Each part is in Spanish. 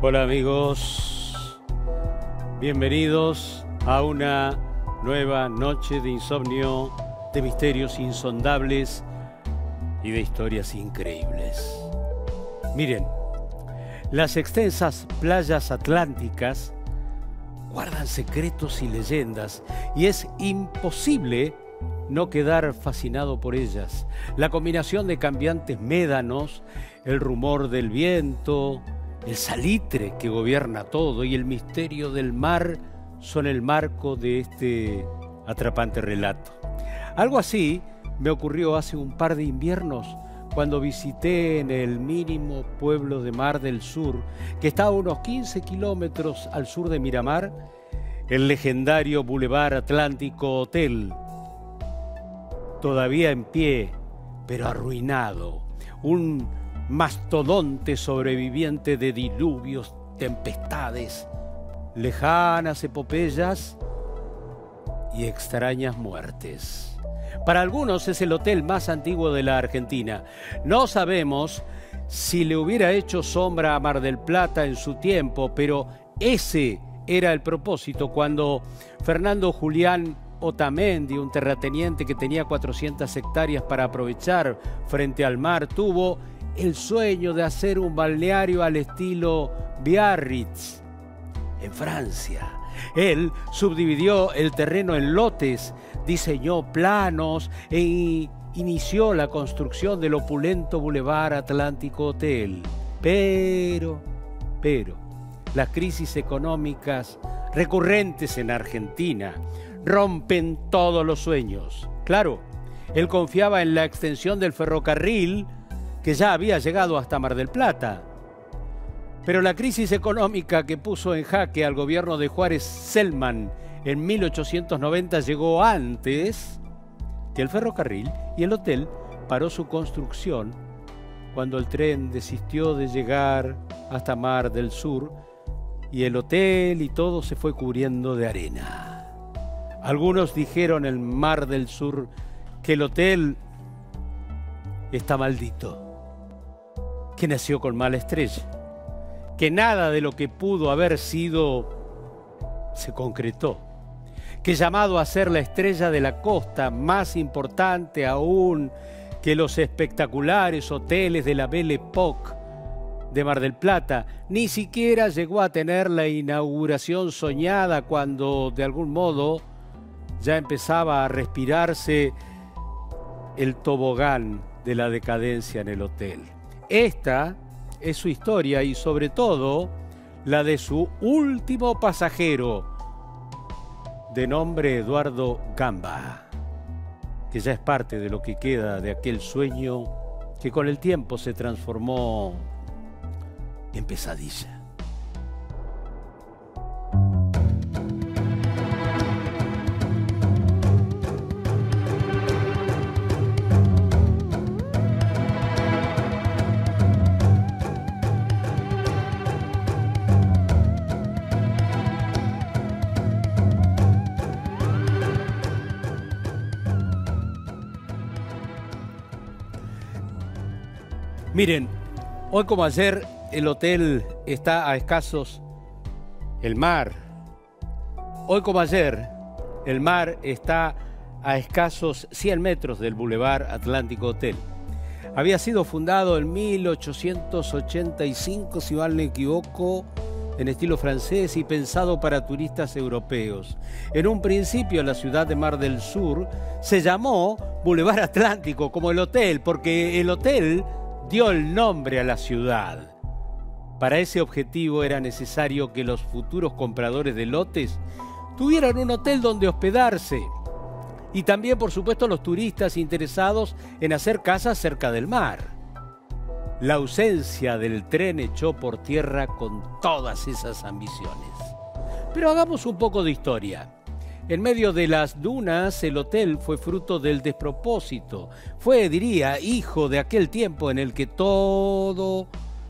Hola amigos, bienvenidos a una nueva noche de insomnio, de misterios insondables y de historias increíbles. Miren, las extensas playas atlánticas guardan secretos y leyendas y es imposible no quedar fascinado por ellas. La combinación de cambiantes médanos, el rumor del viento, el salitre que gobierna todo y el misterio del mar son el marco de este atrapante relato. Algo así me ocurrió hace un par de inviernos cuando visité en el mínimo pueblo de Mar del Sur, que está a unos 15 kilómetros al sur de Miramar, el legendario Boulevard Atlántico Hotel, todavía en pie, pero arruinado. Un mastodonte sobreviviente de diluvios, tempestades, lejanas epopeyas y extrañas muertes. Para algunos es el hotel más antiguo de la Argentina. No sabemos si le hubiera hecho sombra a Mar del Plata en su tiempo, pero ese era el propósito cuando Fernando Julián Otamendi, un terrateniente que tenía 400 hectáreas para aprovechar frente al mar, tuvo el sueño de hacer un balneario al estilo Biarritz, en Francia. Él subdividió el terreno en lotes, diseñó planos e inició la construcción del opulento Boulevard Atlántico Hotel. Pero, las crisis económicas recurrentes en Argentina rompen todos los sueños. Claro, él confiaba en la extensión del ferrocarril que ya había llegado hasta Mar del Plata. Pero la crisis económica que puso en jaque al gobierno de Juárez Celman en 1890 llegó antes que el ferrocarril y el hotel paró su construcción cuando el tren desistió de llegar hasta Mar del Sur y el hotel y todo se fue cubriendo de arena. Algunos dijeron en Mar del Sur que el hotel está maldito, que nació con mala estrella, que nada de lo que pudo haber sido se concretó, que llamado a ser la estrella de la costa, más importante aún que los espectaculares hoteles de la Belle Époque de Mar del Plata, ni siquiera llegó a tener la inauguración soñada cuando de algún modo ya empezaba a respirarse el tobogán de la decadencia en el hotel. Esta es su historia y sobre todo la de su último pasajero, de nombre Eduardo Gamba, que ya es parte de lo que queda de aquel sueño que con el tiempo se transformó en pesadilla. Miren, hoy como ayer el hotel está a escasos... El mar. Hoy como ayer el mar está a escasos 100 metros del Boulevard Atlántico Hotel. Había sido fundado en 1885, si mal no me equivoco, en estilo francés y pensado para turistas europeos. En un principio la ciudad de Mar del Sur se llamó Boulevard Atlántico como el hotel, porque el hotel dio el nombre a la ciudad. Para ese objetivo era necesario que los futuros compradores de lotes tuvieran un hotel donde hospedarse. Y también, por supuesto, los turistas interesados en hacer casas cerca del mar. La ausencia del tren echó por tierra con todas esas ambiciones. Pero hagamos un poco de historia. En medio de las dunas, el hotel fue fruto del despropósito. Fue, diría, hijo de aquel tiempo en el que todo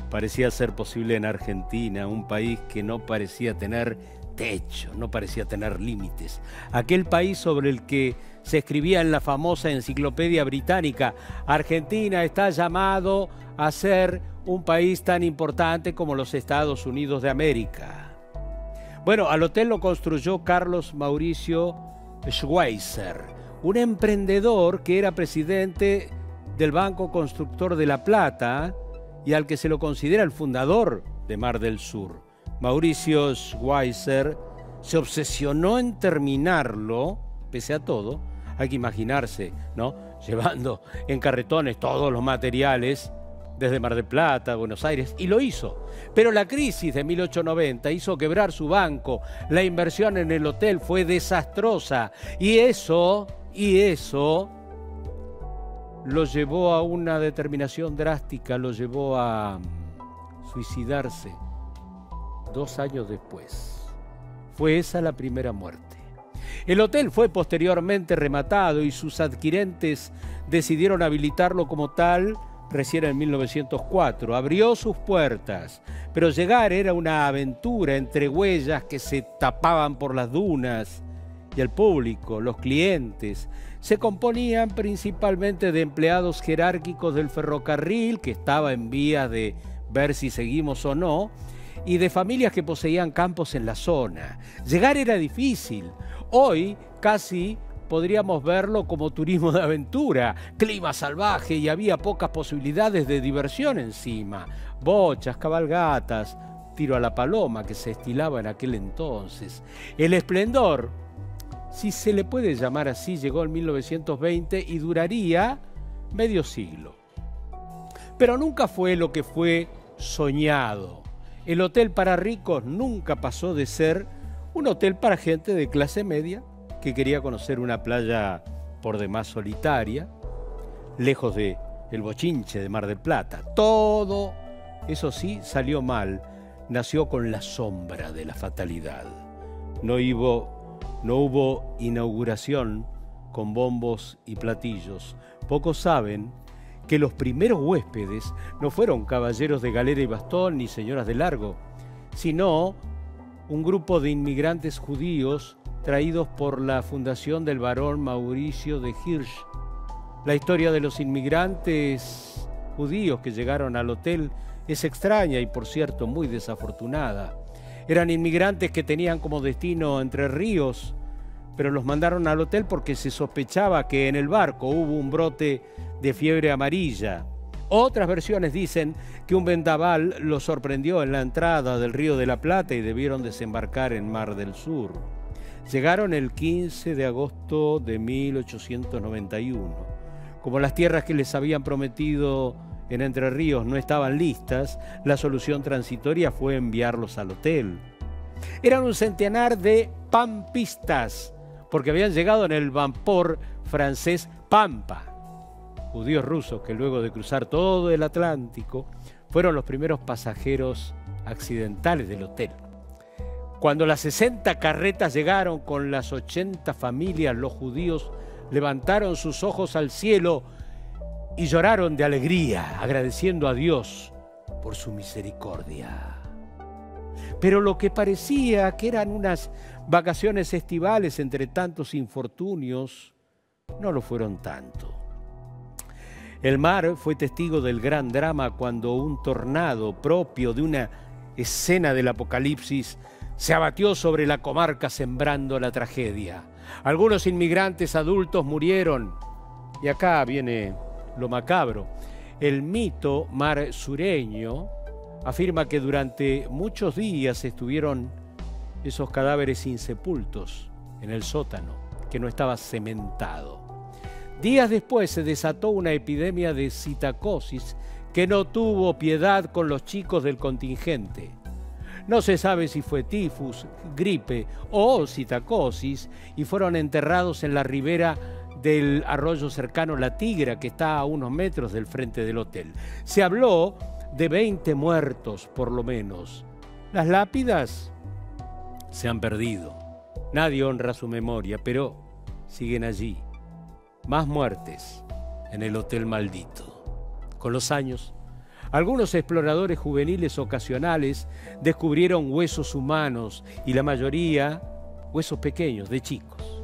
parecía ser posible en Argentina, un país que no parecía tener techo, no parecía tener límites. Aquel país sobre el que se escribía en la famosa enciclopedia británica: Argentina está llamado a ser un país tan importante como los Estados Unidos de América. Bueno, al hotel lo construyó Carlos Mauricio Schweitzer, un emprendedor que era presidente del Banco Constructor de La Plata y al que se lo considera el fundador de Mar del Sur. Mauricio Schweitzer se obsesionó en terminarlo, pese a todo. Hay que imaginarse, ¿no?, llevando en carretones todos los materiales desde Mar del Plata, Buenos Aires, y lo hizo. Pero la crisis de 1890 hizo quebrar su banco, la inversión en el hotel fue desastrosa, y eso lo llevó a una determinación drástica, lo llevó a suicidarse 2 años después. Fue esa la primera muerte. El hotel fue posteriormente rematado y sus adquirentes decidieron habilitarlo como tal recién en 1904. Abrió sus puertas, pero llegar era una aventura entre huellas que se tapaban por las dunas, y el público, los clientes, se componían principalmente de empleados jerárquicos del ferrocarril, que estaba en vías de ver si seguimos o no, y de familias que poseían campos en la zona. Llegar era difícil. Hoy casi podríamos verlo como turismo de aventura, clima salvaje y había pocas posibilidades de diversión encima. Bochas, cabalgatas, tiro a la paloma que se estilaba en aquel entonces. El esplendor, si se le puede llamar así, llegó en 1920 y duraría medio siglo. Pero nunca fue lo que fue soñado. El hotel para ricos nunca pasó de ser un hotel para gente de clase media que quería conocer una playa por demás solitaria, lejos del bochinche de Mar del Plata. Todo, eso sí, salió mal. Nació con la sombra de la fatalidad. No hubo inauguración con bombos y platillos. Pocos saben que los primeros huéspedes no fueron caballeros de galera y bastón ni señoras de largo, sino un grupo de inmigrantes judíos traídos por la fundación del barón Mauricio de Hirsch. La historia de los inmigrantes judíos que llegaron al hotel es extraña y, por cierto, muy desafortunada. Eran inmigrantes que tenían como destino Entre Ríos, pero los mandaron al hotel porque se sospechaba que en el barco hubo un brote de fiebre amarilla. Otras versiones dicen que un vendaval los sorprendió en la entrada del Río de la Plata y debieron desembarcar en Mar del Sur. Llegaron el 15 de agosto de 1891. Como las tierras que les habían prometido en Entre Ríos no estaban listas, la solución transitoria fue enviarlos al hotel. Eran un centenar de pampistas, porque habían llegado en el vapor francés Pampa. Judíos rusos que luego de cruzar todo el Atlántico fueron los primeros pasajeros accidentales del hotel. Cuando las 60 carretas llegaron con las 80 familias, los judíos levantaron sus ojos al cielo y lloraron de alegría, agradeciendo a Dios por su misericordia. Pero lo que parecía que eran unas vacaciones estivales entre tantos infortunios, no lo fueron tanto. El mar fue testigo del gran drama cuando un tornado propio de una escena del Apocalipsis se abatió sobre la comarca sembrando la tragedia. Algunos inmigrantes adultos murieron. Y acá viene lo macabro. El mito mar sureño afirma que durante muchos días estuvieron esos cadáveres insepultos en el sótano, que no estaba cementado. Días después se desató una epidemia de citacosis que no tuvo piedad con los chicos del contingente. No se sabe si fue tifus, gripe o citacosis y fueron enterrados en la ribera del arroyo cercano La Tigra, que está a unos metros del frente del hotel. Se habló de 20 muertos, por lo menos. Las lápidas se han perdido. Nadie honra su memoria, pero siguen allí. Más muertes en el hotel maldito. Con los años, algunos exploradores juveniles ocasionales descubrieron huesos humanos y la mayoría huesos pequeños de chicos.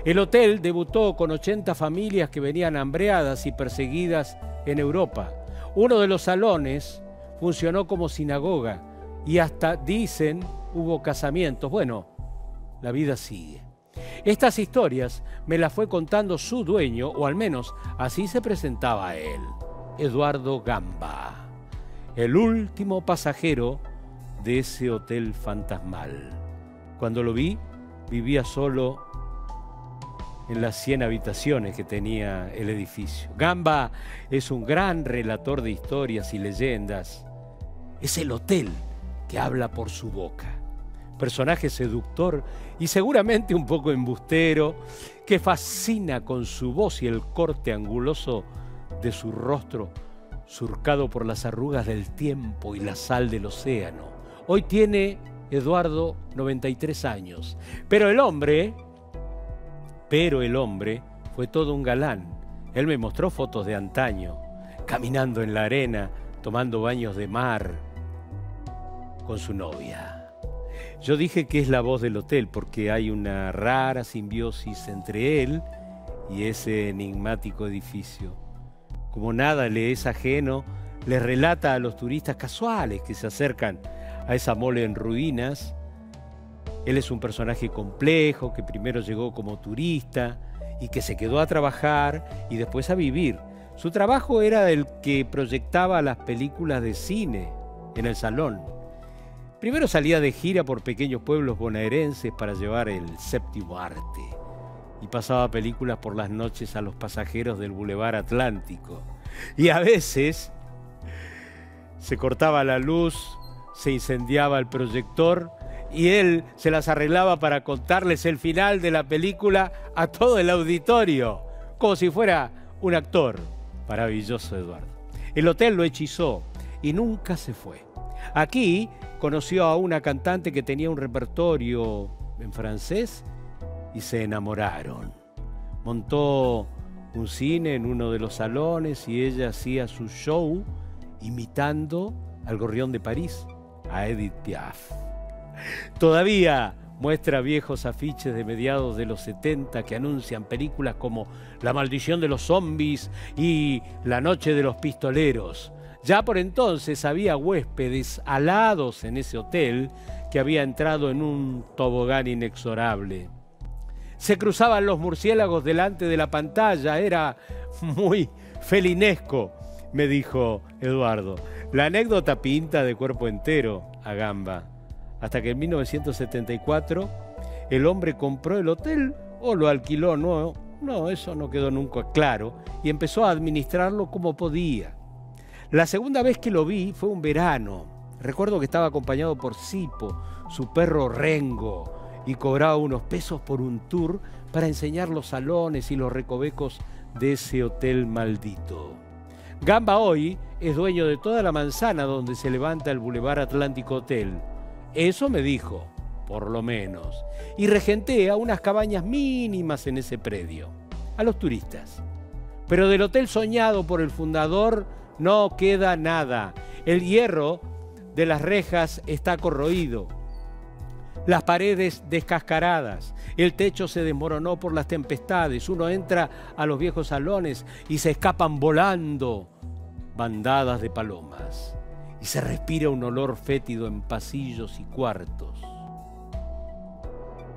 El hotel debutó con 80 familias que venían hambreadas y perseguidas en Europa. Uno de los salones funcionó como sinagoga y hasta, dicen, hubo casamientos. Bueno, la vida sigue. Estas historias me las fue contando su dueño, o al menos así se presentaba a él, Eduardo Gamba, el último pasajero de ese hotel fantasmal. Cuando lo vi, vivía solo en las 100 habitaciones que tenía el edificio. Gamba es un gran relator de historias y leyendas. Es el hotel que habla por su boca. Personaje seductor y seguramente un poco embustero, que fascina con su voz y el corte anguloso de su rostro, surcado por las arrugas del tiempo y la sal del océano. Hoy tiene Eduardo 93 años, pero el hombre fue todo un galán. Él me mostró fotos de antaño, caminando en la arena, tomando baños de mar con su novia. Yo dije que es la voz del hotel porque hay una rara simbiosis entre él y ese enigmático edificio. Como nada le es ajeno, le relata a los turistas casuales que se acercan a esa mole en ruinas. Él es un personaje complejo que primero llegó como turista y que se quedó a trabajar y después a vivir. Su trabajo era el que proyectaba las películas de cine en el salón. Primero salía de gira por pequeños pueblos bonaerenses para llevar el séptimo arte y pasaba películas por las noches a los pasajeros del Boulevard Atlántico. Y a veces se cortaba la luz, se incendiaba el proyector y él se las arreglaba para contarles el final de la película a todo el auditorio, como si fuera un actor. Maravilloso Eduardo. El hotel lo hechizó y nunca se fue. Aquí conoció a una cantante que tenía un repertorio en francés y se enamoraron. Montó un cine en uno de los salones y ella hacía su show imitando al Gorrión de París, a Edith Piaf. Todavía muestra viejos afiches de mediados de los 70 que anuncian películas como La maldición de los zombies y La noche de los pistoleros. Ya por entonces había huéspedes alados en ese hotel que había entrado en un tobogán inexorable. Se cruzaban los murciélagos delante de la pantalla, era muy felinesco, me dijo Eduardo. La anécdota pinta de cuerpo entero a Gamba, hasta que en 1974 el hombre compró el hotel o lo alquiló, no, eso no quedó nunca claro, y empezó a administrarlo como podía. La segunda vez que lo vi fue un verano. Recuerdo que estaba acompañado por Sipo, su perro Rengo, y cobraba unos pesos por un tour para enseñar los salones y los recovecos de ese hotel maldito. Gamba hoy es dueño de toda la manzana donde se levanta el Boulevard Atlántico Hotel. Eso me dijo, por lo menos. Y regentea unas cabañas mínimas en ese predio, a los turistas. Pero del hotel soñado por el fundador no queda nada. El hierro de las rejas está corroído, las paredes descascaradas, el techo se desmoronó por las tempestades. Uno entra a los viejos salones y se escapan volando bandadas de palomas. Y se respira un olor fétido en pasillos y cuartos.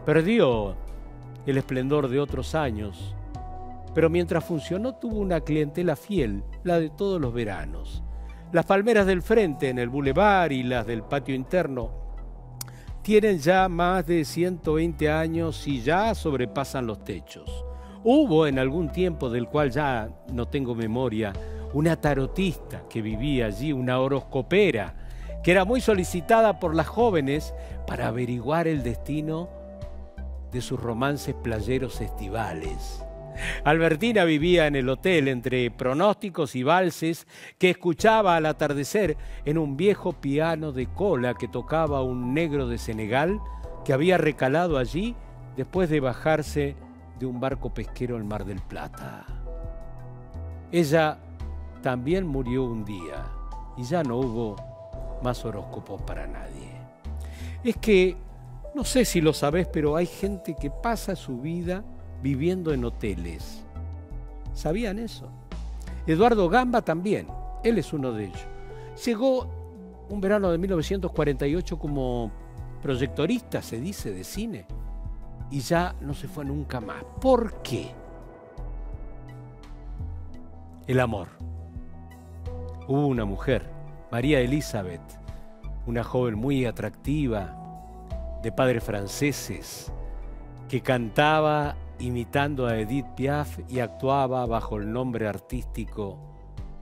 Perdió el esplendor de otros años, pero mientras funcionó tuvo una clientela fiel, la de todos los veranos. Las palmeras del frente en el bulevar y las del patio interno tienen ya más de 120 años y ya sobrepasan los techos. Hubo en algún tiempo, del cual ya no tengo memoria, una tarotista que vivía allí, una horoscopera, que era muy solicitada por las jóvenes para averiguar el destino de sus romances playeros estivales. Albertina vivía en el hotel entre pronósticos y valses que escuchaba al atardecer en un viejo piano de cola que tocaba un negro de Senegal que había recalado allí después de bajarse de un barco pesquero al Mar del Plata. Ella también murió un día y ya no hubo más horóscopos para nadie. Es que, no sé si lo sabés, pero hay gente que pasa su vida viviendo en hoteles. ¿Sabían eso? Eduardo Gamba también, él es uno de ellos. Llegó un verano de 1948 como proyectorista, se dice, de cine. Y ya no se fue nunca más. ¿Por qué? El amor. Hubo una mujer, María Elizabeth, una joven muy atractiva, de padres franceses, que cantaba imitando a Edith Piaf y actuaba bajo el nombre artístico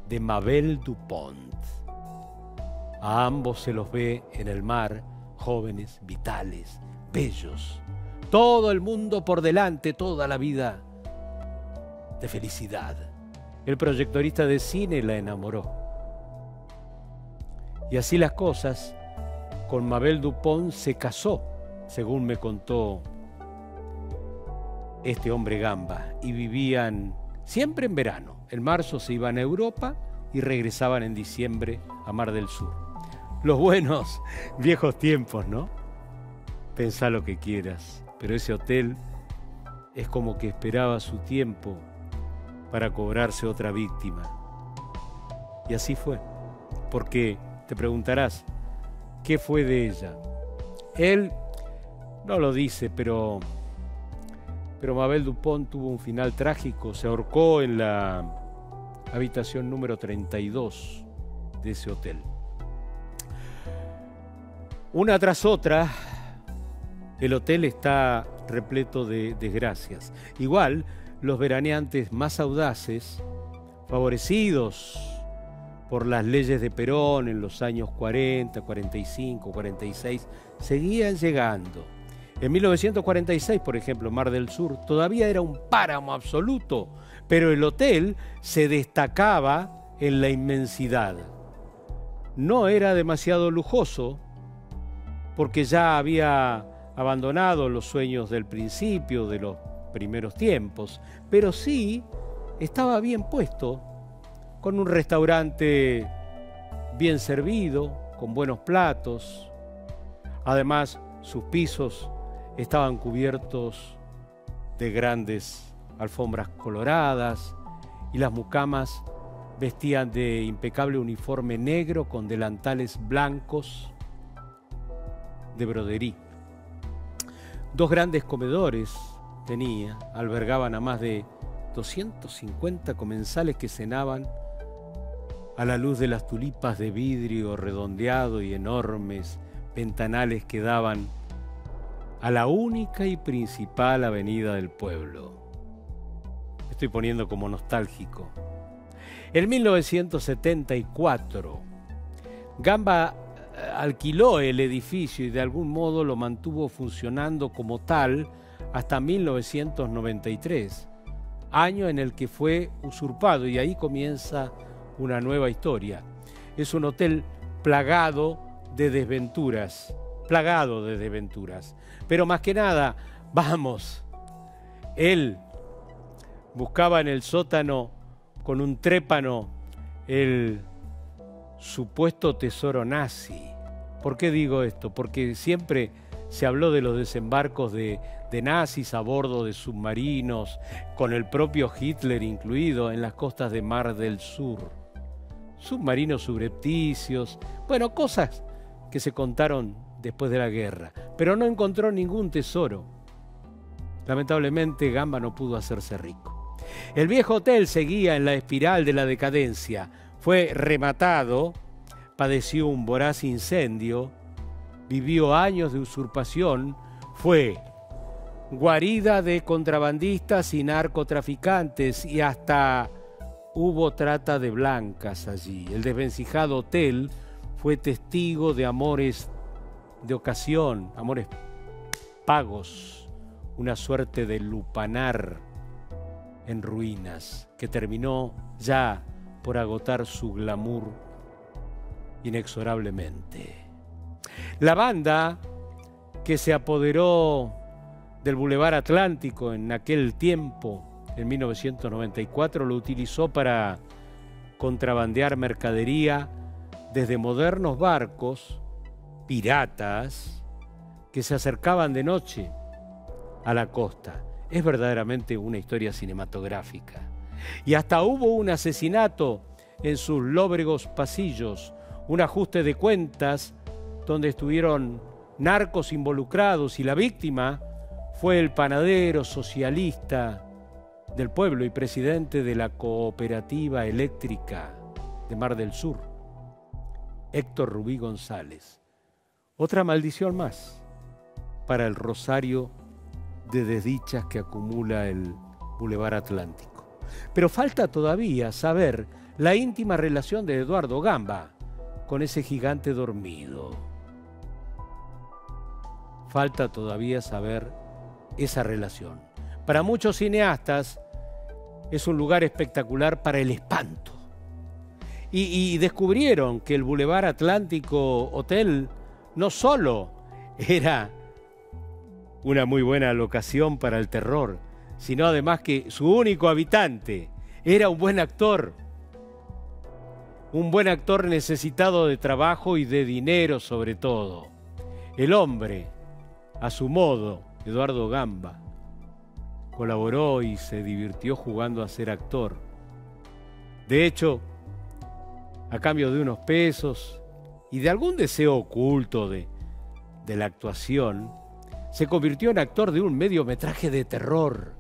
de Mabel Dupont. A ambos se los ve en el mar, jóvenes, vitales, bellos. Todo el mundo por delante, toda la vida de felicidad. El proyectorista de cine la enamoró. Y así las cosas, con Mabel Dupont se casó, según me contó este hombre Gamba, y vivían siempre en verano. En marzo se iban a Europa y regresaban en diciembre a Mar del Sur. Los buenos viejos tiempos, ¿no? Pensá lo que quieras, pero ese hotel es como que esperaba su tiempo para cobrarse otra víctima. Y así fue, porque te preguntarás, ¿qué fue de ella? Él no lo dice, pero Mabel Dupont tuvo un final trágico, se ahorcó en la habitación número 32 de ese hotel. Una tras otra, el hotel está repleto de desgracias. Igual, los veraneantes más audaces, favorecidos por las leyes de Perón en los años 40, 45, 46, seguían llegando. En 1946, por ejemplo, Mar del Sur todavía era un páramo absoluto, pero el hotel se destacaba en la inmensidad. No era demasiado lujoso, porque ya había abandonado los sueños del principio, de los primeros tiempos, pero sí estaba bien puesto, con un restaurante bien servido, con buenos platos. Además, sus pisos estaban cubiertos de grandes alfombras coloradas y las mucamas vestían de impecable uniforme negro con delantales blancos de broderí. Dos grandes comedores tenía, albergaban a más de 250 comensales que cenaban a la luz de las tulipas de vidrio redondeado y enormes ventanales que daban a la única y principal avenida del pueblo. Me estoy poniendo como nostálgico. En 1974, Gamba alquiló el edificio y de algún modo lo mantuvo funcionando como tal hasta 1993, año en el que fue usurpado, y ahí comienza una nueva historia. Es un hotel plagado de desventuras, pero más que nada, vamos, él buscaba en el sótano con un trépano el supuesto tesoro nazi. ¿Por qué digo esto? Porque siempre se habló de los desembarcos de nazis a bordo de submarinos, con el propio Hitler incluido, en las costas de Mar del Sur. Submarinos subrepticios, bueno, cosas que se contaron después de la guerra, pero no encontró ningún tesoro. Lamentablemente, Gamba no pudo hacerse rico. El viejo hotel seguía en la espiral de la decadencia. Fue rematado, padeció un voraz incendio, vivió años de usurpación, fue guarida de contrabandistas y narcotraficantes, y hasta hubo trata de blancas allí. El desvencijado hotel fue testigo de amores de ocasión, amores pagos, una suerte de lupanar en ruinas que terminó ya por agotar su glamour inexorablemente. La banda que se apoderó del Boulevard Atlántico en aquel tiempo, en 1994, lo utilizó para contrabandear mercadería desde modernos barcos piratas que se acercaban de noche a la costa. Es verdaderamente una historia cinematográfica. Y hasta hubo un asesinato en sus lóbregos pasillos, un ajuste de cuentas donde estuvieron narcos involucrados y la víctima fue el panadero socialista del pueblo y presidente de la Cooperativa Eléctrica de Mar del Sur, Héctor Rubí González. Otra maldición más para el rosario de desdichas que acumula el Boulevard Atlántico. Pero falta todavía saber la íntima relación de Eduardo Gamba con ese gigante dormido. Falta todavía saber esa relación. Para muchos cineastas es un lugar espectacular para el espanto. Y descubrieron que el Boulevard Atlántico Hotel no solo era una muy buena locación para el terror, sino además que su único habitante era un buen actor necesitado de trabajo y de dinero sobre todo. El hombre, a su modo, Eduardo Gamba, colaboró y se divirtió jugando a ser actor. De hecho, a cambio de unos pesos y de algún deseo oculto de la actuación, se convirtió en actor de un mediometraje de terror,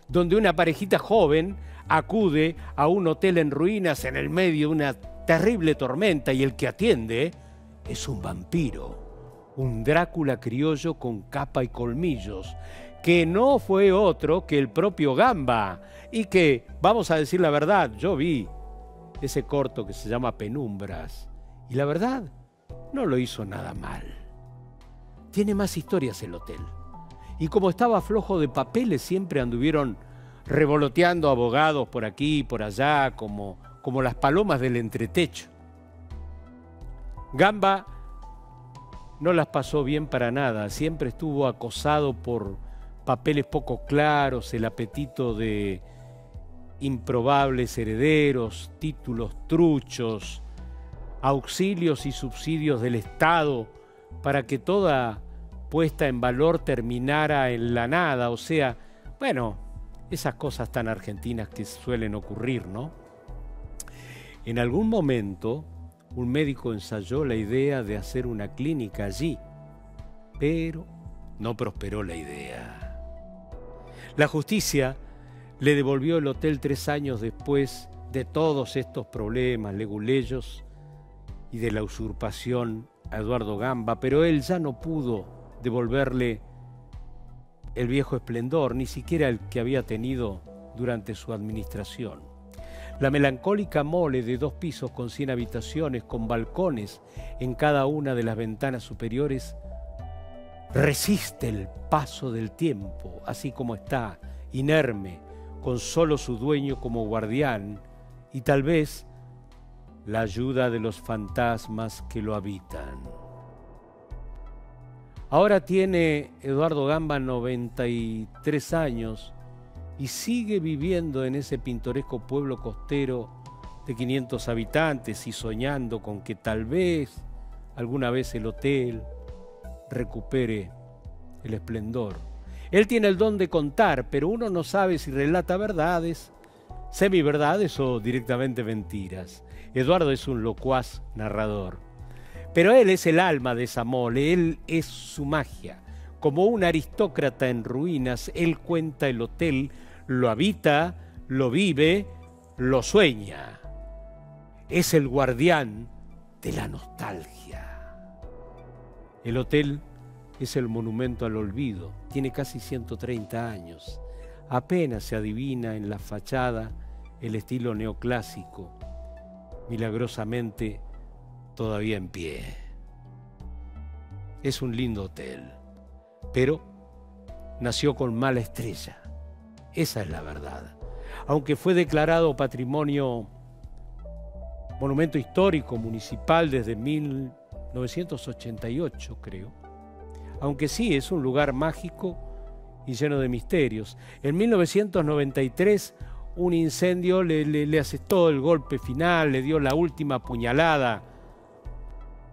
donde una parejita joven acude a un hotel en ruinas en el medio de una terrible tormenta y el que atiende es un vampiro, un Drácula criollo con capa y colmillos, que no fue otro que el propio Gamba y que, vamos a decir la verdad, yo vi ese corto que se llama Penumbras y la verdad no lo hizo nada mal. Tiene más historias el hotel. Y como estaba flojo de papeles, siempre anduvieron revoloteando abogados por aquí y por allá, como las palomas del entretecho. Gamba no las pasó bien para nada. Siempre estuvo acosado por papeles poco claros, el apetito de improbables herederos, títulos truchos, auxilios y subsidios del Estado para que toda puesta en valor terminara en la nada, o sea, bueno, esas cosas tan argentinas que suelen ocurrir, ¿no? En algún momento, un médico ensayó la idea de hacer una clínica allí, pero no prosperó la idea. La justicia le devolvió el hotel 3 años después de todos estos problemas leguleyos y de la usurpación a Eduardo Gamba, pero él ya no pudo devolverle el viejo esplendor, ni siquiera el que había tenido durante su administración. La melancólica mole de 2 pisos con 100 habitaciones, con balcones en cada una de las ventanas superiores, resiste el paso del tiempo, así como está, inerme, con solo su dueño como guardián y tal vez la ayuda de los fantasmas que lo habitan. Ahora tiene Eduardo Gamba 93 años y sigue viviendo en ese pintoresco pueblo costero de 500 habitantes y soñando con que tal vez, alguna vez el hotel recupere el esplendor. Él tiene el don de contar, pero uno no sabe si relata verdades, semiverdades o directamente mentiras. Eduardo es un locuaz narrador. Pero él es el alma de esa mole, él es su magia. Como un aristócrata en ruinas, él cuenta el hotel, lo habita, lo vive, lo sueña. Es el guardián de la nostalgia. El hotel es el monumento al olvido, tiene casi 130 años. Apenas se adivina en la fachada el estilo neoclásico, milagrosamente todavía en pie. Es un lindo hotel, pero nació con mala estrella. Esa es la verdad. Aunque fue declarado patrimonio, monumento histórico municipal desde 1988, creo. Aunque sí, es un lugar mágico y lleno de misterios. En 1993, un incendio le asestó el golpe final, le dio la última puñalada,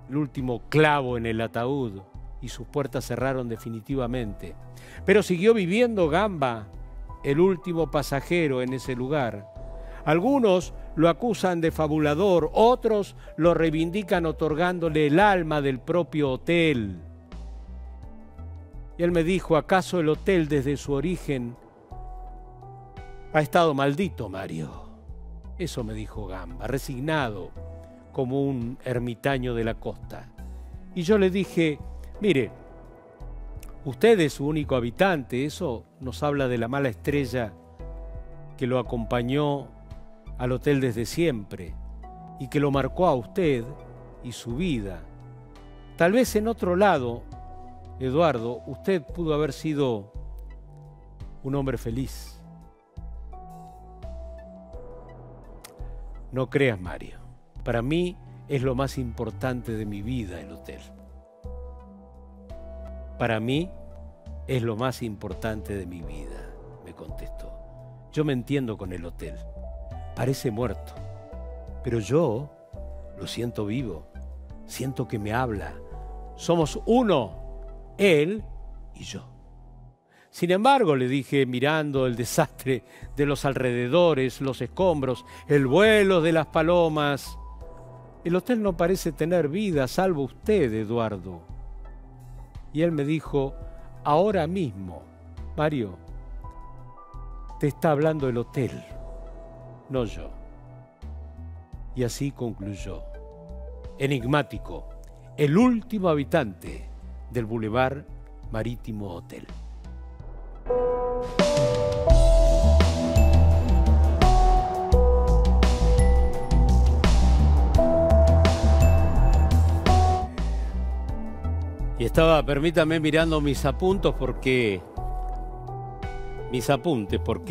el último clavo en el ataúd y sus puertas cerraron definitivamente. Pero siguió viviendo Gamba, el último pasajero en ese lugar. Algunos lo acusan de fabulador, otros lo reivindican otorgándole el alma del propio hotel. Y él me dijo, ¿acaso el hotel desde su origen ha estado maldito, Mario? Eso me dijo Gamba, resignado como un ermitaño de la costa. Y yo le dije, mire, usted es su único habitante, eso nos habla de la mala estrella que lo acompañó al hotel desde siempre y que lo marcó a usted y su vida. Tal vez en otro lado, Eduardo, usted pudo haber sido un hombre feliz. No creas, Mario, para mí es lo más importante de mi vida el hotel. Para mí es lo más importante de mi vida, me contestó. Yo me entiendo con el hotel. Parece muerto, pero yo lo siento vivo. Siento que me habla. Somos uno, él y yo. Sin embargo, le dije, mirando el desastre de los alrededores, los escombros, el vuelo de las palomas, el hotel no parece tener vida, salvo usted, Eduardo. Y él me dijo, ahora mismo, Mario, te está hablando el hotel, no yo. Y así concluyó, enigmático, el último habitante del Boulevard Marítimo Hotel. Y estaba, permítame, mirando mis apuntes porque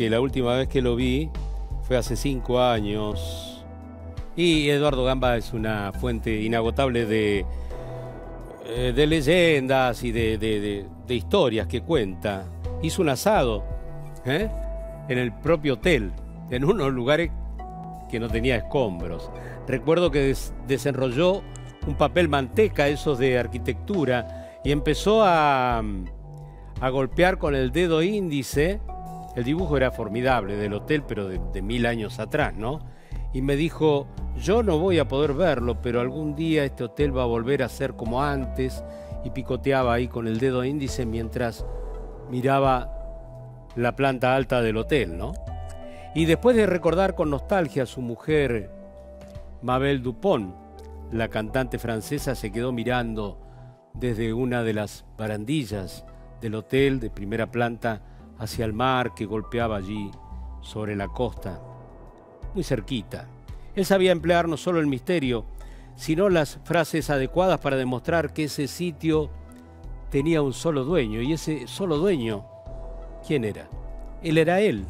la última vez que lo vi fue hace 5 años. Y Eduardo Gamba es una fuente inagotable de leyendas y de historias que cuenta. Hizo un asado en el propio hotel, en unos lugares que no tenía escombros. Recuerdo que desenrolló un papel manteca, esos de arquitectura, y empezó a golpear con el dedo índice. El dibujo era formidable del hotel, pero de 1000 años atrás, ¿no? Y me dijo, yo no voy a poder verlo, pero algún día este hotel va a volver a ser como antes. Y picoteaba ahí con el dedo índice mientras miraba la planta alta del hotel, ¿no? Y después de recordar con nostalgia a su mujer, Mabel Dupont, la cantante francesa, se quedó mirando desde una de las barandillas del hotel de primera planta hacia el mar que golpeaba allí sobre la costa, muy cerquita. Él sabía emplear no solo el misterio, sino las frases adecuadas para demostrar que ese sitio tenía un solo dueño. Y ese solo dueño, ¿quién era? Él era él,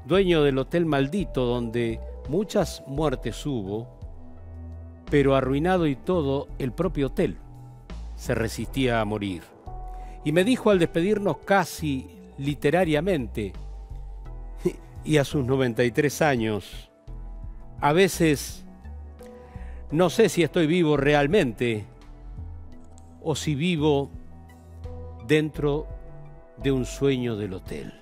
dueño del hotel maldito donde muchas muertes hubo, pero arruinado y todo, el propio hotel se resistía a morir. Y me dijo al despedirnos casi literariamente, y a sus 93 años, a veces no sé si estoy vivo realmente o si vivo dentro de un sueño del hotel.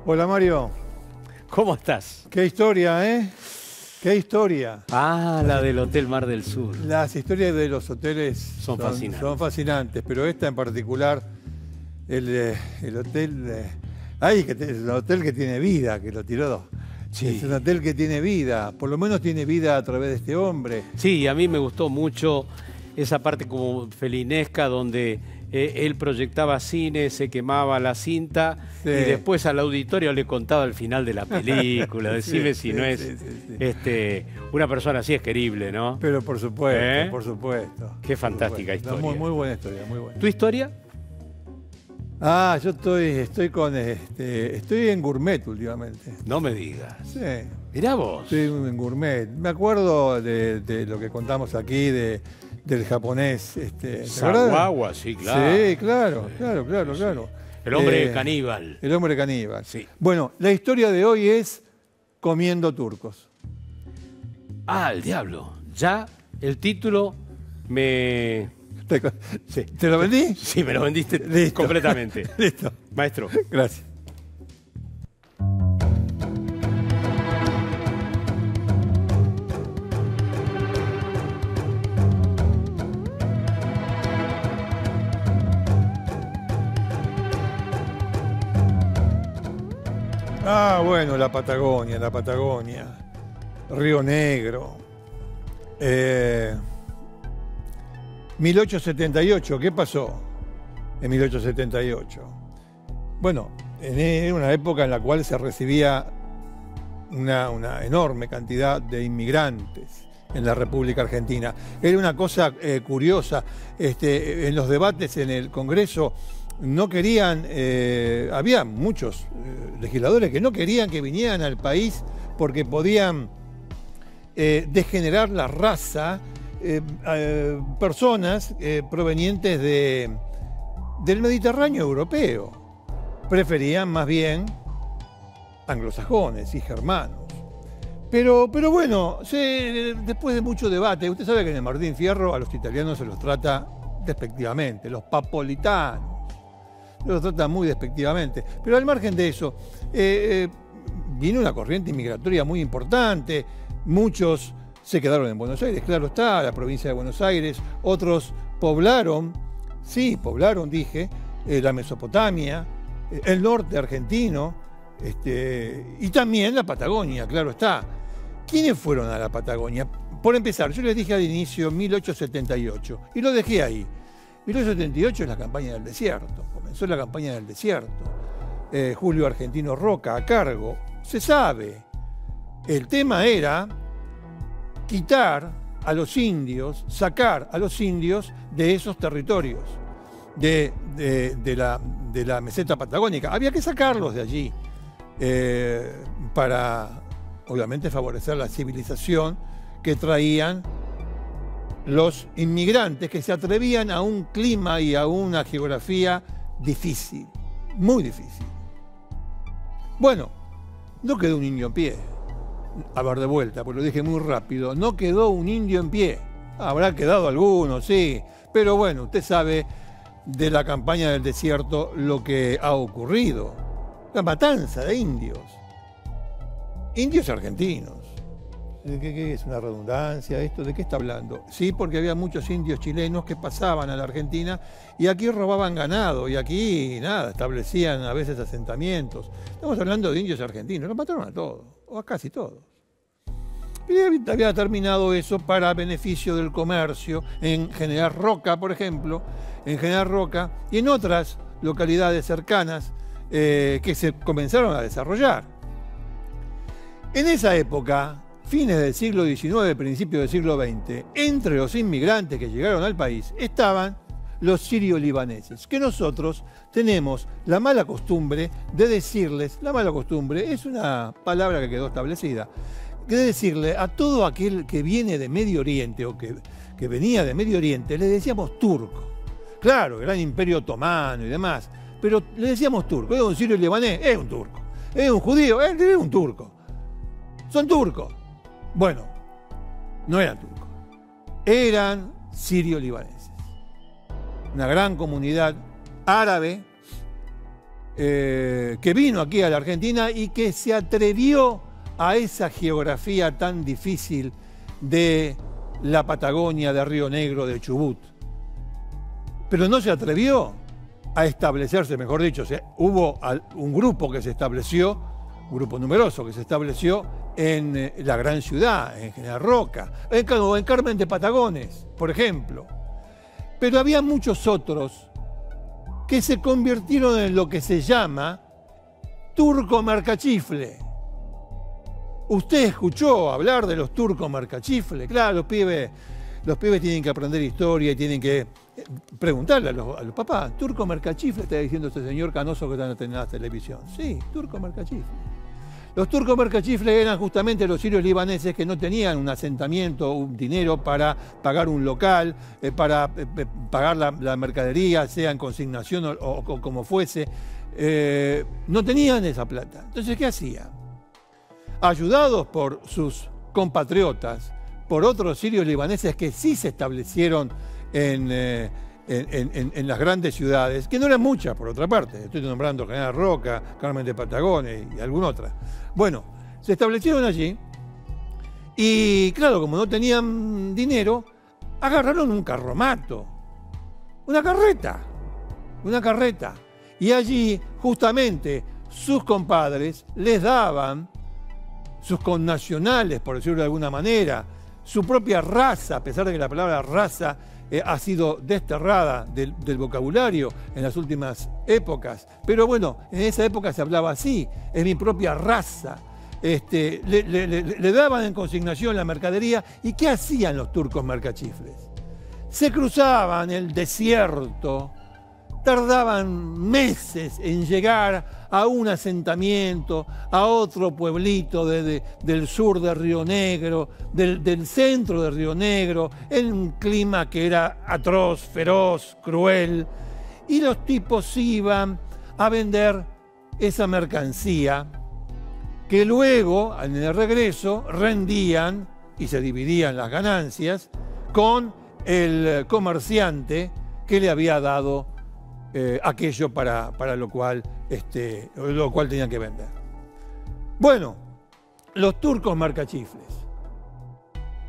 Hola Mario. ¿Cómo estás? Qué historia, ¿eh? Qué historia. Ah, la del Hotel Mar del Sur. Las historias de los hoteles son fascinantes. Son fascinantes, pero esta en particular, el hotel... es un hotel que tiene vida, que lo tiró. Sí. Es un hotel que tiene vida, por lo menos tiene vida a través de este hombre. Sí, a mí me gustó mucho esa parte como felinesca donde él proyectaba cine, se quemaba la cinta, sí, y después al auditorio le contaba el final de la película. Decime si no es una persona así es querible, ¿no? Pero por supuesto, por supuesto. Qué fantástica historia. No, muy buena historia, muy buena. ¿Tu historia? Ah, yo estoy en gourmet últimamente. No me digas. Sí. Mirá vos. Estoy en gourmet. Me acuerdo de lo que contamos aquí del japonés. Sawawa, sí, claro. Sí, claro. El hombre caníbal. El hombre caníbal. Sí. Bueno, la historia de hoy es comiendo turcos. Ah, el diablo. Ya el título me... Sí. ¿Te lo vendí? Sí, me lo vendiste. Listo. Completamente. Listo. Maestro. Gracias. Ah, bueno, la Patagonia, Río Negro. 1878, ¿qué pasó en 1878? Bueno, era una época en la cual se recibía una enorme cantidad de inmigrantes en la República Argentina. Era una cosa curiosa. En los debates en el Congreso no querían, había muchos legisladores que no querían que vinieran al país porque podían degenerar la raza, personas provenientes del Mediterráneo europeo. Preferían más bien anglosajones y germanos. Pero bueno, después de mucho debate, usted sabe que en el Martín Fierro a los italianos se los trata despectivamente, los papolitanos. Se los trata muy despectivamente. Pero al margen de eso, vino una corriente inmigratoria muy importante. Muchos se quedaron en Buenos Aires, claro está, la provincia de Buenos Aires. Otros poblaron, dije, la Mesopotamia, el norte argentino, y también la Patagonia, claro está. ¿Quiénes fueron a la Patagonia? Por empezar, yo les dije al inicio 1878, y lo dejé ahí. 1878 es la campaña del desierto, comenzó la campaña del desierto. Julio Argentino Roca a cargo, se sabe. El tema era quitar a los indios, sacar a los indios de esos territorios, de la meseta patagónica. Había que sacarlos de allí para, obviamente, favorecer la civilización que traían los inmigrantes que se atrevían a un clima y a una geografía difícil, muy difícil. Bueno, no quedó un indio en pie. A ver, de vuelta, porque lo dije muy rápido. No quedó un indio en pie. Habrá quedado alguno, sí. Pero bueno, usted sabe de la campaña del desierto lo que ha ocurrido. La matanza de indios. Indios argentinos. ¿Qué es una redundancia esto? ¿De qué está hablando? Sí, porque había muchos indios chilenos que pasaban a la Argentina y aquí robaban ganado y aquí, nada, establecían a veces asentamientos. Estamos hablando de indios argentinos, los mataron a todos, o a casi todos. Y había terminado eso para beneficio del comercio en General Roca, por ejemplo, en General Roca y en otras localidades cercanas que se comenzaron a desarrollar. En esa época, fines del siglo XIX, principios del siglo XX, entre los inmigrantes que llegaron al país estaban los sirio-libaneses, que nosotros tenemos la mala costumbre de decirles, la mala costumbre es una palabra que quedó establecida, de decirle a todo aquel que viene de Medio Oriente o que venía de Medio Oriente, le decíamos turco. Claro, gran imperio otomano y demás, pero le decíamos turco. Es un sirio-libanés, es un turco. Es un judío, es un turco. Son turcos. Bueno, no eran turcos, eran sirio-libaneses. Una gran comunidad árabe que vino aquí a la Argentina y que se atrevió a esa geografía tan difícil de la Patagonia, de Río Negro, de Chubut. Pero no se atrevió a establecerse, mejor dicho, hubo un grupo que se estableció, un grupo numeroso que se estableció en la gran ciudad, en General Roca, en Carmen de Patagones, por ejemplo. Pero había muchos otros que se convirtieron en lo que se llama turco mercachifle. ¿Usted escuchó hablar de los turcos mercachifle? Claro, los pibes tienen que aprender historia y tienen que preguntarle a los papás. ¿Turco mercachifle? Está diciendo este señor canoso que está en la televisión. Sí, turco mercachifle. Los turcos mercachifles eran justamente los sirios libaneses que no tenían un asentamiento, un dinero para pagar un local, para pagar la mercadería, sea en consignación o como fuese. No tenían esa plata. Entonces, ¿qué hacían? Ayudados por sus compatriotas, por otros sirios libaneses que sí se establecieron en las grandes ciudades, que no eran muchas, por otra parte. Estoy nombrando General Roca, Carmen de Patagones y alguna otra. Bueno, se establecieron allí y, claro, como no tenían dinero, agarraron un carromato, una carreta. Y allí, justamente, sus compadres les daban, sus connacionales, por decirlo de alguna manera, su propia raza, a pesar de que la palabra raza ha sido desterrada del vocabulario en las últimas épocas. Pero bueno, en esa época se hablaba así, es mi propia raza. Le daban en consignación la mercadería. ¿Y qué hacían los turcos mercachifles? Se cruzaban el desierto, tardaban meses en llegar a un asentamiento, a otro pueblito del sur de Río Negro, del centro de Río Negro, en un clima que era atroz, feroz, cruel. Y los tipos iban a vender esa mercancía que luego, en el regreso, rendían y se dividían las ganancias con el comerciante que le había dado aquello para lo cual tenían que vender. Bueno, los turcos mercachifles.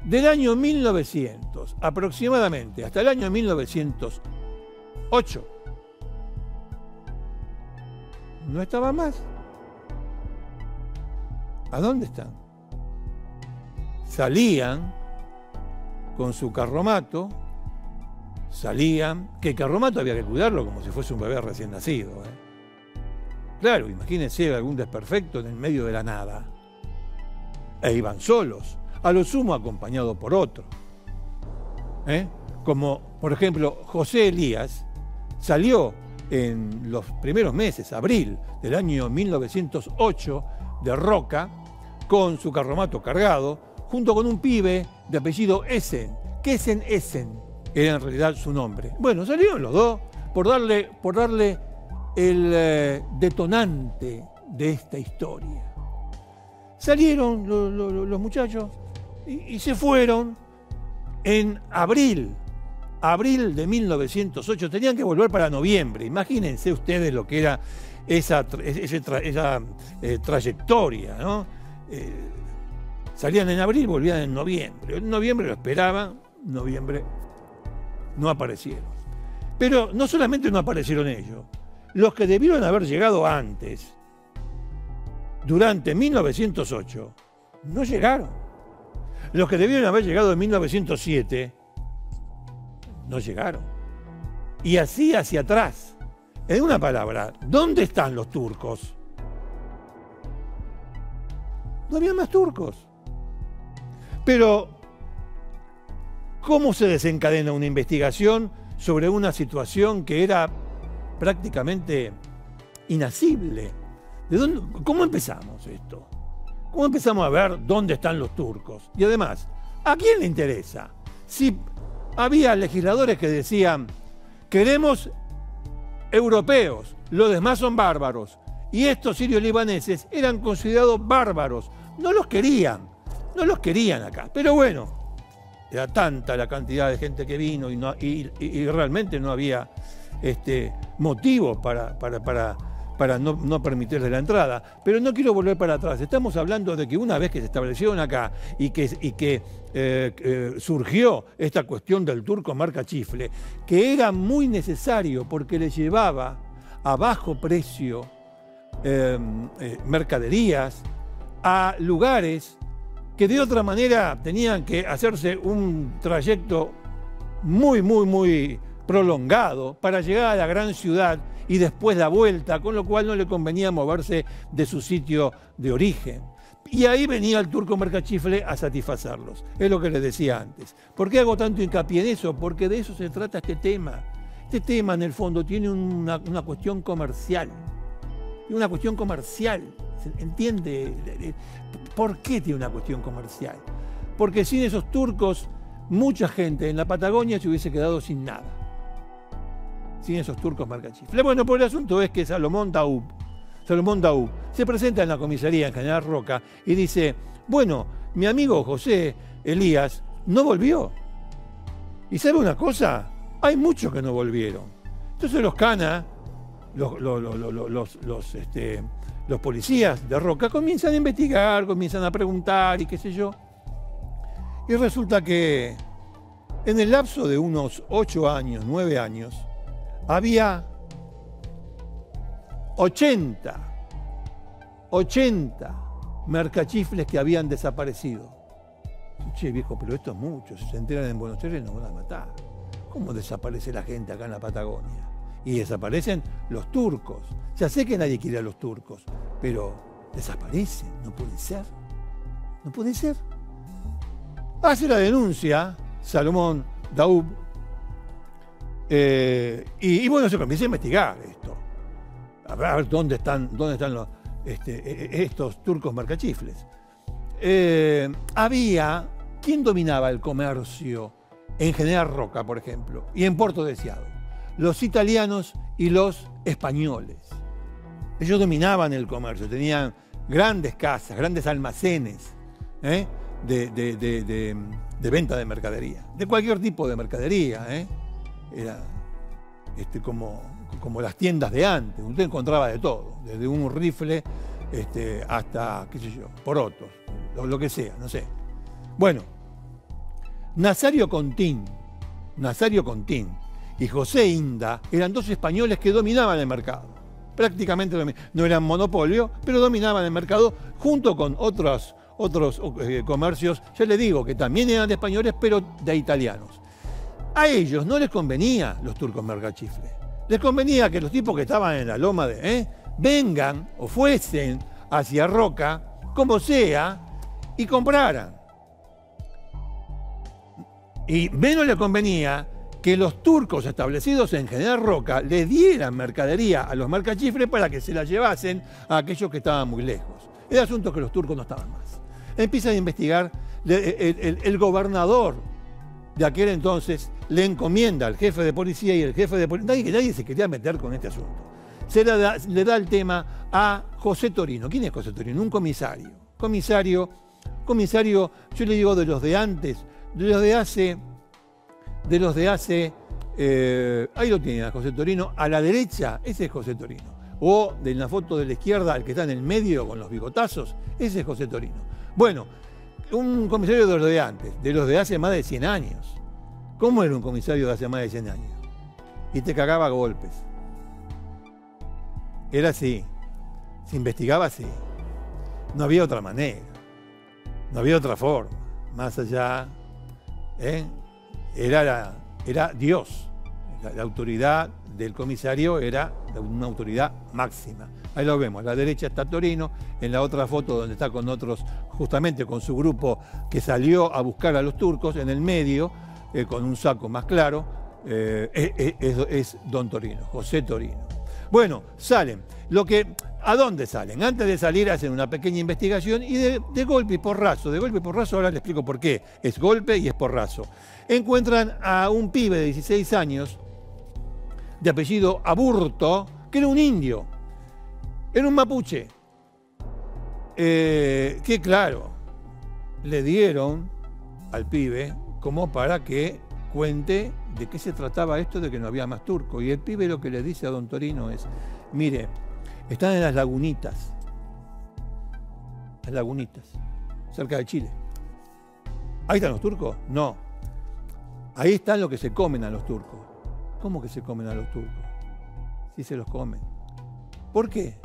Del año 1900 aproximadamente hasta el año 1908 no estaba más. ¿A dónde están? Salían con su carromato, que el carromato había que cuidarlo como si fuese un bebé recién nacido. Claro, imagínense algún desperfecto en el medio de la nada. E iban solos, a lo sumo acompañado por otro. Como, por ejemplo, José Elías salió en los primeros meses, abril del año 1908, de Roca, con su carromato cargado, junto con un pibe de apellido Essen. Kesen Essen era en realidad su nombre. Bueno, salieron los dos por darle el detonante de esta historia. Salieron los muchachos y se fueron en abril de 1908. Tenían que volver para noviembre. Imagínense ustedes lo que era esa trayectoria, ¿no? Salían en abril, volvían en noviembre. En noviembre lo esperaban, en noviembre no aparecieron. Pero no solamente no aparecieron ellos, los que debieron haber llegado antes, durante 1908, no llegaron. Los que debieron haber llegado en 1907, no llegaron. Y así hacia atrás. En una palabra, ¿dónde están los turcos? No había más turcos. Pero, ¿cómo se desencadena una investigación sobre una situación que era prácticamente inasible? ¿Cómo empezamos esto? ¿Cómo empezamos a ver dónde están los turcos? Y además, ¿a quién le interesa? Si había legisladores que decían, queremos europeos, los demás son bárbaros, y estos sirios libaneses eran considerados bárbaros, no los querían acá. Pero bueno, era tanta la cantidad de gente que vino y realmente no había motivo para no permitirles la entrada. Pero no quiero volver para atrás. Estamos hablando de que una vez que se establecieron acá y que surgió esta cuestión del turco mercachifle, que era muy necesario porque le llevaba a bajo precio mercaderías a lugares que de otra manera tenían que hacerse un trayecto muy prolongado para llegar a la gran ciudad y después la vuelta, con lo cual no le convenía moverse de su sitio de origen. Y ahí venía el turco mercachifle a satisfacerlos. Es lo que les decía antes. ¿Por qué hago tanto hincapié en eso? Porque de eso se trata este tema. Este tema, en el fondo, tiene una cuestión comercial. Una cuestión comercial. ¿Se entiende? ¿Por qué tiene una cuestión comercial? Porque sin esos turcos, mucha gente en la Patagonia se hubiese quedado sin nada. Sin esos turcos mercachifles. Bueno, pues el asunto es que Salomón Daoub se presenta en la comisaría en General Roca y dice, bueno, mi amigo José Elías no volvió. ¿Y sabe una cosa? Hay muchos que no volvieron. Entonces los canas, los policías de Roca comienzan a investigar, comienzan a preguntar y qué sé yo. Y resulta que en el lapso de unos 8 años, 9 años, había 80 80 mercachifles que habían desaparecido. Che, viejo, pero esto es mucho. Si se enteran en Buenos Aires nos van a matar. ¿Cómo desaparece la gente acá en la Patagonia? Y desaparecen los turcos. Ya sé que nadie quiere a los turcos, pero desaparecen. No puede ser. No puede ser. Hace la denuncia Salomón Daoud. Y bueno, se comienza a investigar esto. A ver dónde están los, estos turcos mercachifles. ¿Quién dominaba el comercio en General Roca, por ejemplo, y en Puerto Deseado? Los italianos y los españoles. Ellos dominaban el comercio, tenían grandes casas, grandes almacenes de venta de mercadería, de cualquier tipo de mercadería. Era como las tiendas de antes, usted encontraba de todo, desde un rifle hasta, qué sé yo, porotos, lo que sea, no sé. Bueno, Nazario Contín y José Inda eran dos españoles que dominaban el mercado. Prácticamente no eran monopolio, pero dominaban el mercado junto con otros comercios, ya les digo, que también eran de españoles, pero de italianos. A ellos no les convenía los turcos mercachifles. Les convenía que los tipos que estaban en la loma vengan o fuesen hacia Roca, como sea, y compraran. Y menos les convenía que los turcos establecidos en General Roca les dieran mercadería a los mercachifles para que se la llevasen a aquellos que estaban muy lejos. El asunto es que los turcos no estaban más. Empiezan a investigar, el gobernador de aquel entonces le encomienda al jefe de policía y el jefe de policía, nadie se quería meter con este asunto. Le da el tema a José Torino. ¿Quién es José Torino? Un comisario. Comisario, yo le digo de los de antes, de los de hace, ahí lo tienen a José Torino, a la derecha, ese es José Torino. O de la foto de la izquierda, el que está en el medio con los bigotazos, ese es José Torino. Bueno, un comisario de los de antes, de los de hace más de 100 años. ¿Cómo era un comisario de hace más de 100 años? Y te cagaba a golpes. Era así. Se investigaba así. No había otra manera. No había otra forma. Más allá, era Dios. La autoridad del comisario era una autoridad máxima. Ahí lo vemos, a la derecha está Torino, en la otra foto donde está con otros, justamente con su grupo que salió a buscar a los turcos, en el medio, con un saco más claro, es don Torino, José Torino. Bueno, salen. ¿A dónde salen? Antes de salir hacen una pequeña investigación y de golpe y porrazo, ahora les explico por qué, es golpe y es porrazo. Encuentran a un pibe de 16 años, de apellido Aburto, que era un indio, era un mapuche, que claro, le dieron al pibe como para que cuente de qué se trataba esto de que no había más turco. Y el pibe lo que le dice a don Torino es, mire, están en las lagunitas, cerca de Chile. ¿Ahí están los turcos? No. Ahí están lo que se comen a los turcos. ¿Cómo que se comen a los turcos? Sí se los comen. ¿Por qué?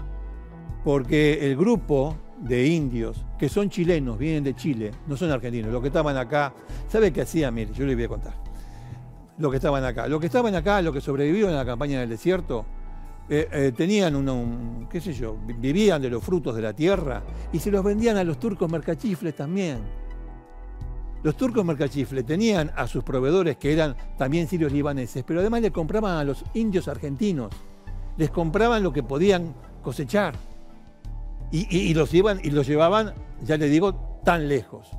Porque el grupo de indios, que son chilenos, vienen de Chile, no son argentinos, los que estaban acá, ¿sabe qué hacían? Mire, yo les voy a contar. Los que estaban acá, los que sobrevivieron en la campaña del desierto, tenían qué sé yo, vivían de los frutos de la tierra y se los vendían a los turcos mercachifles también. Los turcos mercachifles tenían a sus proveedores que eran también sirios libaneses, pero además le compraban a los indios argentinos, les compraban lo que podían cosechar y los llevaban, ya le digo, tan lejos.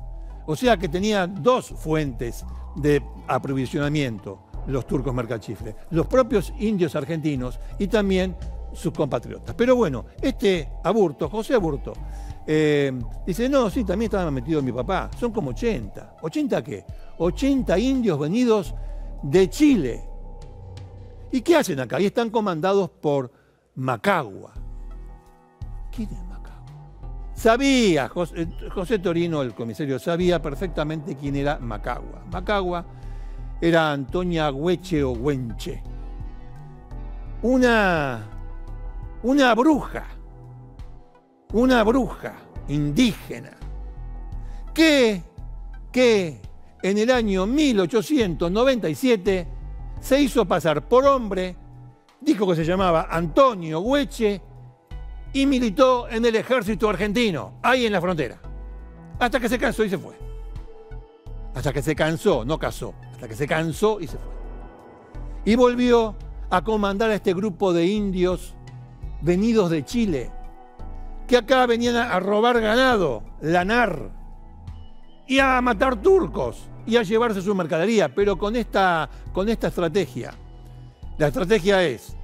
O sea que tenían dos fuentes de aprovisionamiento los turcos mercachifles, los propios indios argentinos y también sus compatriotas. Pero bueno, Aburto, José Aburto, dice, no, sí, también estaba metido mi papá, son como 80. ¿80 qué? 80 indios venidos de Chile. ¿Y qué hacen acá? Y están comandados por Macagua. ¿Quién es Macagua? Sabía, José Torino, el comisario, sabía perfectamente quién era Macagua. Macagua era Antonia Hueche o Huenche, una bruja una bruja indígena que en el año 1897 se hizo pasar por hombre, dijo que se llamaba Antonio Güeche y militó en el ejército argentino, ahí en la frontera, hasta que se cansó y se fue. Hasta que se cansó, no casó, hasta que se cansó y se fue. Y volvió a comandar a este grupo de indios venidos de Chile, que acá venían a robar ganado, lanar, y a matar turcos, y a llevarse su mercadería, pero con esta estrategia. La estrategia es,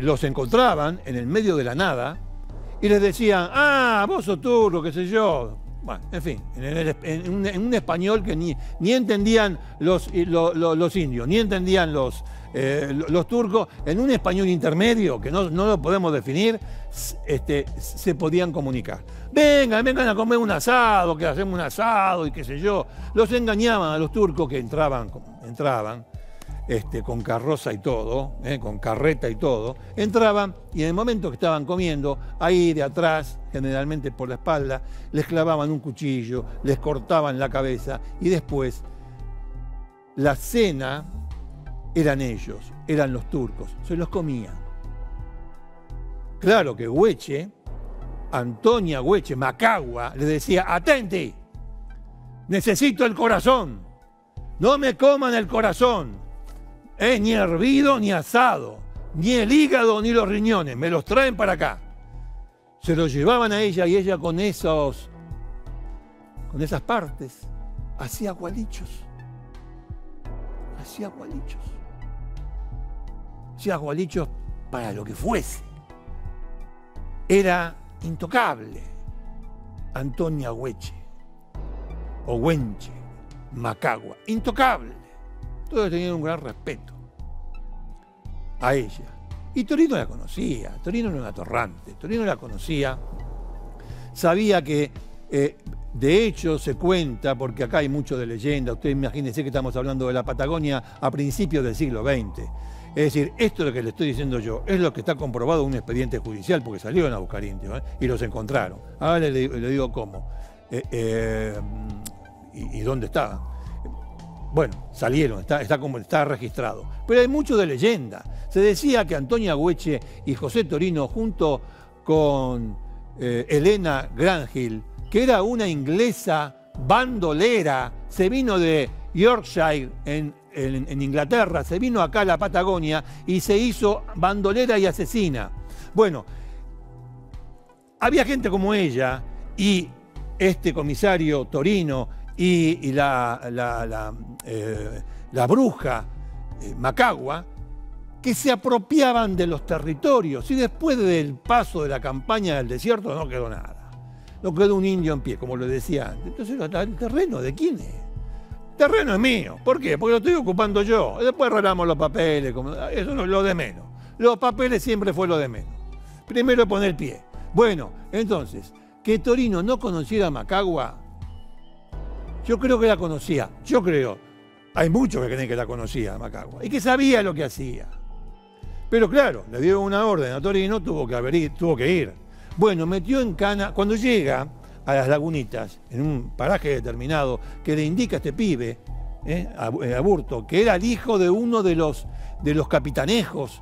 los encontraban en el medio de la nada, y les decían, vos sos turco, qué sé yo. Bueno, en fin, en un español que ni entendían los indios, ni entendían los turcos, en un español intermedio, que no lo podemos definir, se podían comunicar. Vengan a comer un asado, que hacemos un asado y qué sé yo. Los engañaban a los turcos que entraban con carroza y todo, con carreta y todo, entraban y en el momento que estaban comiendo, ahí de atrás, generalmente por la espalda, les clavaban un cuchillo, les cortaban la cabeza y después la cena eran ellos, eran los turcos, se los comían. Claro que Güeche, Antonia Güeche, Macagua, le decía, atenti, necesito el corazón, no me coman el corazón. Ni hervido ni asado, ni el hígado ni los riñones, me los traen para acá. Se los llevaban a ella y ella con esas partes hacía gualichos. Hacía gualichos para lo que fuese. Era intocable. Antonia Güeche, o Güenche, Macagua, intocable. Todos tenían un gran respeto a ella. Y Torino la conocía, Torino era un atorrante, Torino la conocía, sabía que, de hecho se cuenta, porque acá hay mucho de leyenda, ustedes imagínense que estamos hablando de la Patagonia a principios del siglo XX. Es decir, esto es lo que le estoy diciendo yo, es lo que está comprobado en un expediente judicial, porque salieron a buscar indios y los encontraron. Ahora le digo cómo y dónde estaban. Bueno, salieron, está registrado. Pero hay mucho de leyenda. Se decía que Antonia Güeche y José Torino, junto con Elena Granhill, que era una inglesa bandolera, se vino de Yorkshire, en Inglaterra, se vino acá a la Patagonia y se hizo bandolera y asesina. Bueno, había gente como ella y este comisario Torino y la bruja Macagua, que se apropiaban de los territorios, y después del paso de la campaña del desierto no quedó nada. No quedó un indio en pie, como lo decía antes. Entonces, ¿el terreno de quién es? El terreno es mío. ¿Por qué? Porque lo estoy ocupando yo. Después arreglamos los papeles, eso no es lo de menos. Los papeles siempre fue lo de menos. Primero poner pie. Bueno, entonces, que Torino no conociera a Macagua, yo creo que la conocía, yo creo. Hay muchos que creen que la conocía a Macagua y que sabía lo que hacía. Pero claro, le dio una orden a Torino, tuvo que ir. Bueno, metió en cana, cuando llega a las lagunitas, en un paraje determinado, que le indica a este pibe, a Burto, que era el hijo de uno de los capitanejos.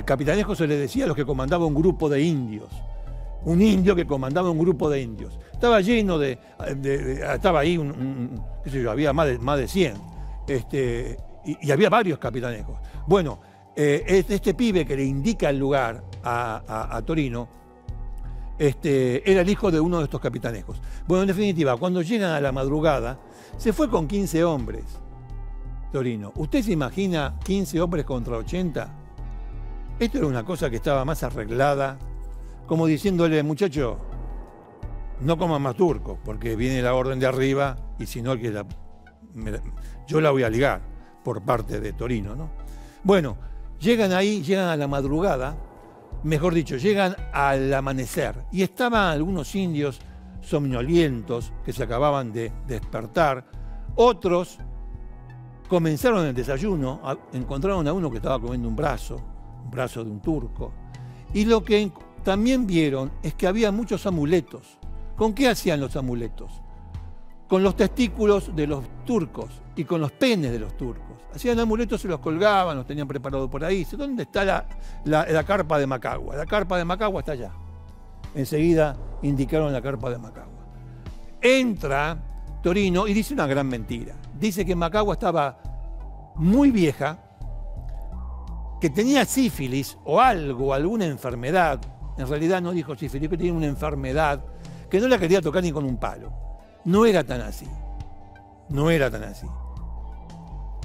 Capitanejos se le decía a los que comandaba un grupo de indios. Un indio que comandaba un grupo de indios. Estaba lleno estaba ahí, qué sé yo, había más de 100. Y había varios capitanejos. Bueno, este pibe que le indica el lugar a Torino, era el hijo de uno de estos capitanejos. Bueno, en definitiva, cuando llegan a la madrugada, se fue con 15 hombres, Torino. ¿Usted se imagina 15 hombres contra 80? Esto era una cosa que estaba más arreglada, como diciéndole, muchacho, no coman más turcos, porque viene la orden de arriba, y si no, yo la voy a ligar, por parte de Torino, ¿no? Bueno, llegan a la madrugada, mejor dicho, llegan al amanecer, y estaban algunos indios somnolientos que se acababan de despertar. Otros comenzaron el desayuno, encontraron a uno que estaba comiendo un brazo de un turco, y lo que también vieron es que había muchos amuletos. ¿Con qué hacían los amuletos? Con los testículos de los turcos y con los penes de los turcos. Hacían amuletos, se los colgaban, los tenían preparados por ahí. ¿Dónde está la carpa de Macagua? La carpa de Macagua está allá. Enseguida indicaron la carpa de Macagua. Entra Torino y dice una gran mentira. Dice que Macagua estaba muy vieja, que tenía sífilis o algo, alguna enfermedad. En realidad no dijo sífilis, que tenía una enfermedad que no la quería tocar ni con un palo. No era tan así. No era tan así.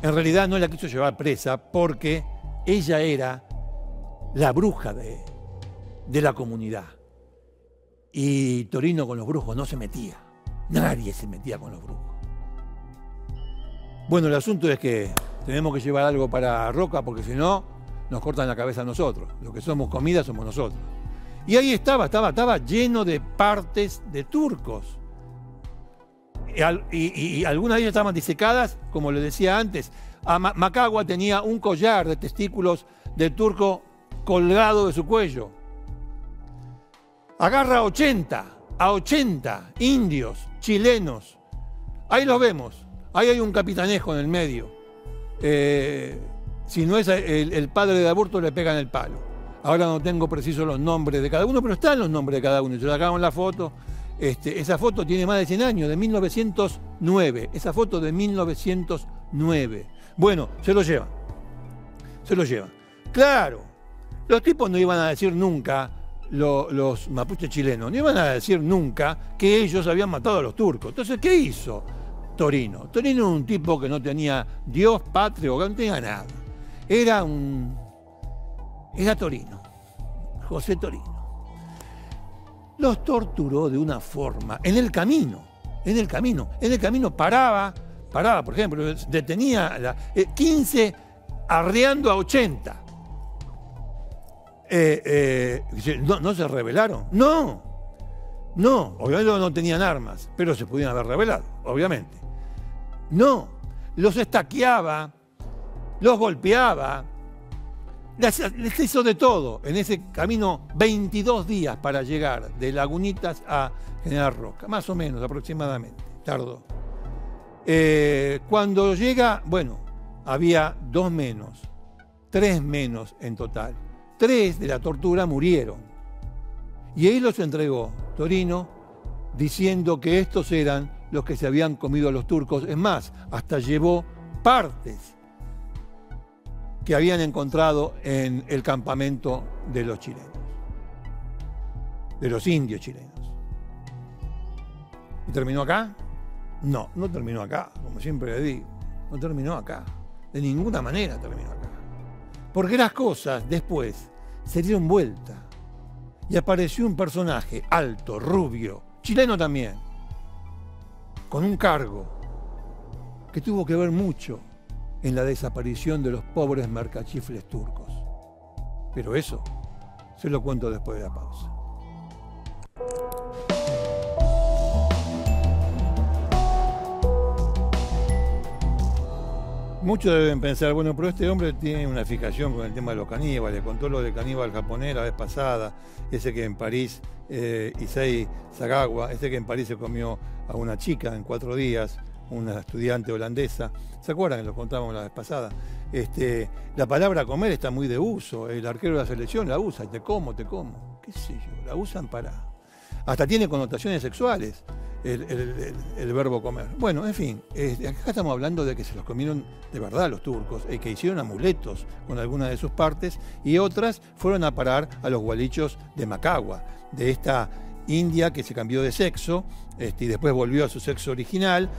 En realidad no la quiso llevar presa porque ella era la bruja de la comunidad. Y Torino con los brujos no se metía. Nadie se metía con los brujos. Bueno, el asunto es que tenemos que llevar algo para Roca porque si no nos cortan la cabeza a nosotros. Los que somos comida somos nosotros. Y ahí estaba lleno de partes de turcos. Y algunas de ellas estaban disecadas, como le decía antes. Macagua tenía un collar de testículos de turco colgado de su cuello. Agarra a 80 indios, chilenos. Ahí los vemos. Ahí hay un capitanejo en el medio. Si no es el padre de Aburto, le pegan el palo. Ahora no tengo precisos los nombres de cada uno, pero están los nombres de cada uno. Yo sacaron la foto. Esa foto tiene más de 100 años, de 1909. Esa foto de 1909. Bueno, se lo llevan. Se lo llevan. Claro, los tipos no iban a decir nunca, los mapuches chilenos, no iban a decir nunca que ellos habían matado a los turcos. Entonces, ¿qué hizo Torino? Torino era un tipo que no tenía Dios, patria, no tenía nada. Era Torino, José Torino. Los torturó de una forma, en el camino paraba, por ejemplo, detenía 15 arreando a 80. ¿No se rebelaron? No, obviamente no tenían armas, pero se podían haber rebelado, obviamente. No, los estaqueaba, los golpeaba, les hizo de todo en ese camino. 22 días para llegar de Lagunitas a General Roca, más o menos, aproximadamente, tardó. Cuando llega, bueno, había 2 menos, 3 menos en total. 3 de la tortura murieron. Y ahí los entregó Torino diciendo que estos eran los que se habían comido a los turcos. Es más, hasta llevó partes que habían encontrado en el campamento de los chilenos, de los indios chilenos. ¿Y terminó acá? No, no terminó acá, como siempre le digo. No terminó acá. De ninguna manera terminó acá. Porque las cosas después se dieron vuelta y apareció un personaje alto, rubio, chileno también, con un cargo que tuvo que ver mucho en la desaparición de los pobres mercachifles turcos. Pero eso se lo cuento después de la pausa. Muchos deben pensar, bueno, pero este hombre tiene una fijación con el tema de los caníbales, contó lo del caníbal japonés la vez pasada, ese que en París, Issei Sagawa, ese que en París se comió a una chica en 4 días, una estudiante holandesa. ¿Se acuerdan? Lo contábamos la vez pasada. La palabra comer está muy de uso. El arquero de la selección la usa. Te como. ¿Qué sé yo? La usan para... Hasta tiene connotaciones sexuales el verbo comer. Bueno, en fin. Acá estamos hablando de que se los comieron de verdad los turcos, que hicieron amuletos con algunas de sus partes y otras fueron a parar a los gualichos de Macagua, de esta india que se cambió de sexo y después volvió a su sexo original.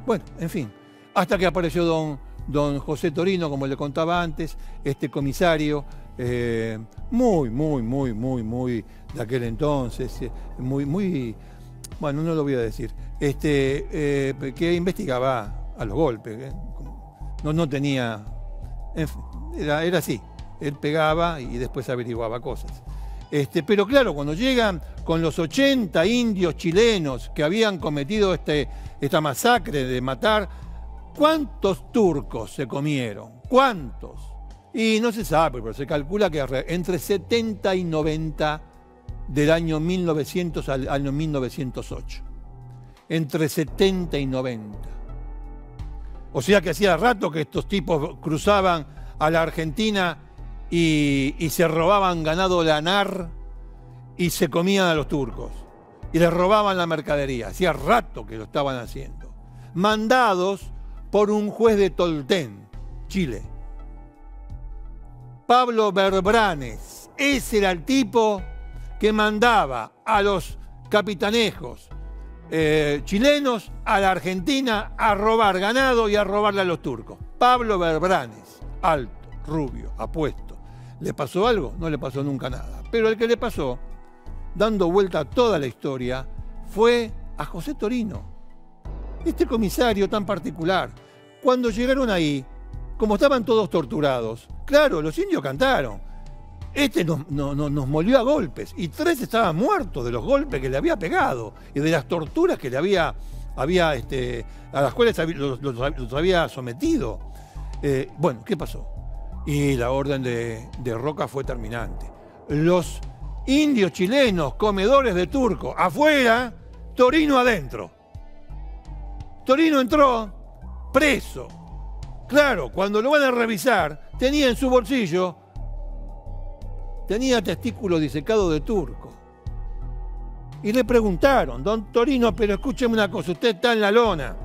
Bueno, en fin, hasta que apareció don José Torino, como le contaba antes, este comisario muy de aquel entonces, muy, bueno, no lo voy a decir, que investigaba a los golpes, no tenía, en fin, era así, él pegaba y después averiguaba cosas. Pero claro, cuando llegan con los 80 indios chilenos que habían cometido esta masacre de matar, ¿cuántos turcos se comieron? ¿Cuántos? Y no se sabe, pero se calcula que entre 70 y 90 del año 1900 al año 1908. Entre 70 y 90. O sea que hacía rato que estos tipos cruzaban a la Argentina y se robaban ganado lanar y se comían a los turcos. Y les robaban la mercadería. Hacía rato que lo estaban haciendo. Mandados por un juez de Tolten, Chile. Pablo Verbranes. Ese era el tipo que mandaba a los capitanejos chilenos a la Argentina a robar ganado y a robarle a los turcos. Pablo Verbranes, alto, rubio, apuesto. ¿Le pasó algo? No le pasó nunca nada. Pero el que le pasó, dando vuelta a toda la historia, fue a José Torino. Este comisario tan particular. Cuando llegaron ahí, como estaban todos torturados, claro, los indios cantaron. Este nos molió a golpes y 3 estaban muertos de los golpes que le había pegado y de las torturas que le había a las cuales los había sometido. Bueno, ¿qué pasó? Y la orden de Roca fue terminante. Los indios chilenos, comedores de turco, afuera, Torino adentro. Torino entró preso. Claro, cuando lo van a revisar, tenía en su bolsillo, tenía testículo disecado de turco. Y le preguntaron, don Torino, pero escúcheme una cosa, usted está en la lona.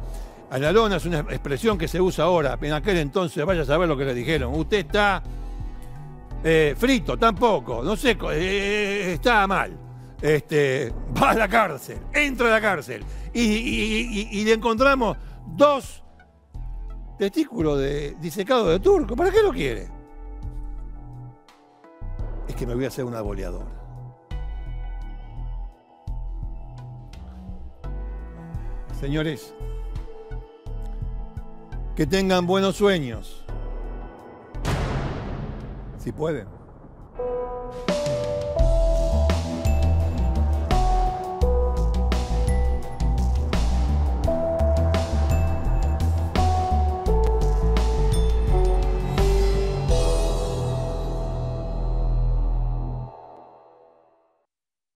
A la lona es una expresión que se usa ahora, en aquel entonces vaya a saber lo que le dijeron. Usted está frito, tampoco, no sé, está mal. Va a la cárcel, entra a la cárcel. Y le encontramos 2 testículos disecados de turco. ¿Para qué lo quiere? Es que me voy a hacer una boleadora. Señores, que tengan buenos sueños. Si pueden.